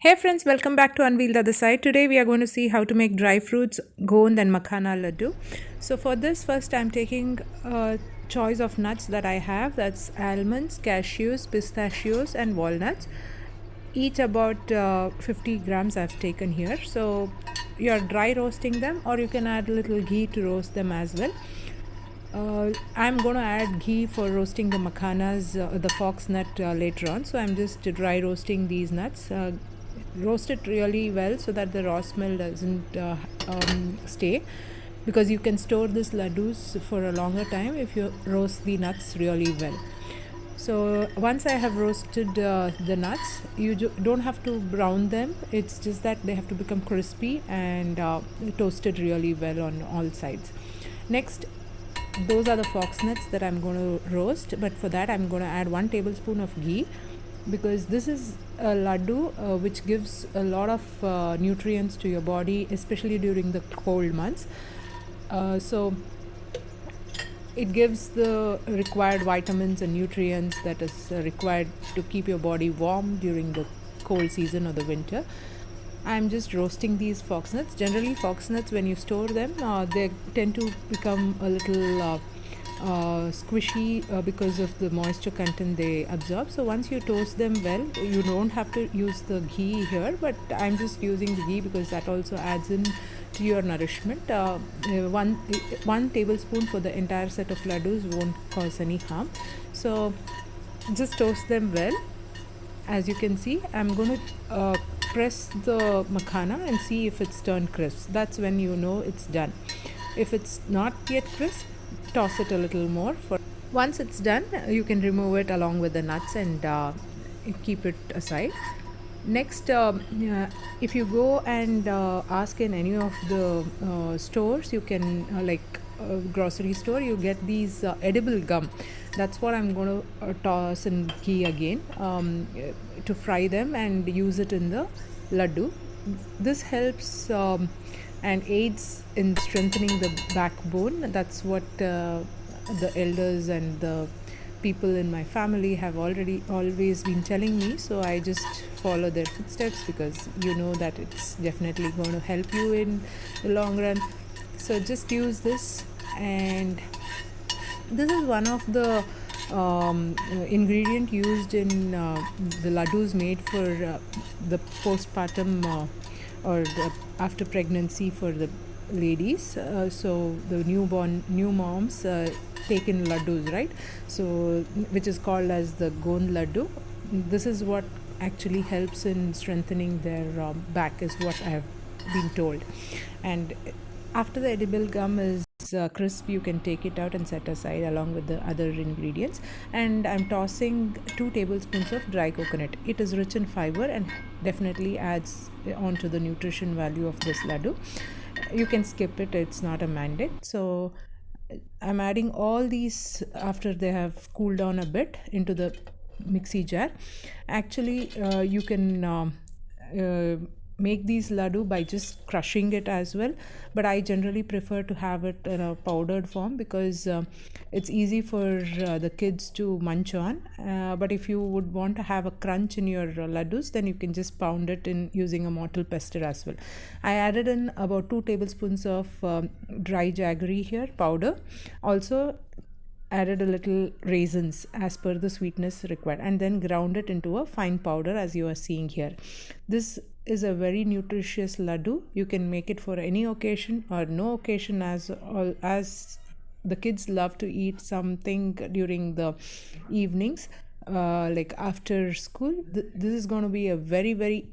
Hey friends, welcome back to Unveil the Other Side. Today we are going to see how to make dry fruits, gond and makhana laddu. So for this, first I'm taking a choice of nuts that I have. That's almonds, cashews, pistachios and walnuts. Each about 50 grams I've taken here. So you're dry roasting them or you can add a little ghee to roast them as well. I'm going to add ghee for roasting the makhanas, the foxnut later on. So I'm just dry roasting these nuts. Roast it really well so that the raw smell doesn't stay, because you can store this laddus for a longer time if you roast the nuts really well. So once I have roasted the nuts, you don't have to brown them. It's just that they have to become crispy and toasted really well on all sides. Next, those are the fox nuts that I'm going to roast, but for that I'm going to add 1 tablespoon of ghee, because this is a laddu which gives a lot of nutrients to your body, especially during the cold months. So it gives the required vitamins and nutrients that is required to keep your body warm during the cold season or the winter. I'm just roasting these fox nuts. Generally, fox nuts, when you store them, they tend to become a little squishy because of the moisture content they absorb. So once you toast them well, you don't have to use the ghee here, but I'm just using the ghee because that also adds in to your nourishment. One tablespoon for the entire set of laddus won't cause any harm. So just toast them well. As you can see, I'm going to press the makhana and see if it's turned crisp. That's when you know it's done. If it's not yet crisp, toss it a little more. Once it's done, you can remove it along with the nuts and keep it aside. Next, if you go and ask in any of the stores, you can grocery store, you get these edible gum. That's what I'm going to toss in ghee again to fry them and use it in the laddu. This helps and aids in strengthening the backbone. That's what the elders and the people in my family have already always been telling me, so I just follow their footsteps because you know that it's definitely going to help you in the long run. So just use this, and this is one of the ingredient used in the laddus made for the postpartum or the after pregnancy for the ladies. So the new moms take in laddus, right? So which is called as the gond laddu. This is what actually helps in strengthening their back, is what I have been told. And after the edible gum is crisp, you can take it out and set aside along with the other ingredients. And I'm tossing 2 tablespoons of dry coconut. It is rich in fiber and definitely adds on to the nutrition value of this laddu. You can skip it, it's not a mandate. So I'm adding all these after they have cooled down a bit into the mixie jar. Actually, you can uh, make these laddu by just crushing it as well, but I generally prefer to have it in a powdered form because it's easy for the kids to munch on. But if you would want to have a crunch in your laddus, then you can just pound it in using a mortar pestle as well. I added in about 2 tablespoons of dry jaggery here powder. Also added a little raisins as per the sweetness required, and then ground it into a fine powder as you are seeing here. This is a very nutritious laddu. You can make it for any occasion or no occasion, as the kids love to eat something during the evenings, like after school. This is going to be a very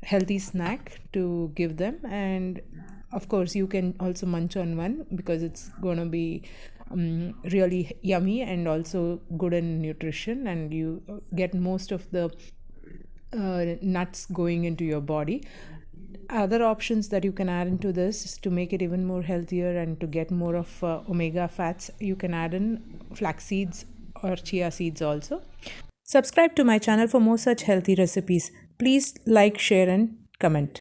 healthy snack to give them. And of course you can also munch on one because it's going to be really yummy and also good in nutrition, and you get most of the nuts going into your body. Other options that you can add into this is to make it even more healthier and to get more of omega fats. You can add in flax seeds or chia seeds also. Subscribe to my channel for more such healthy recipes. Please like, share and comment.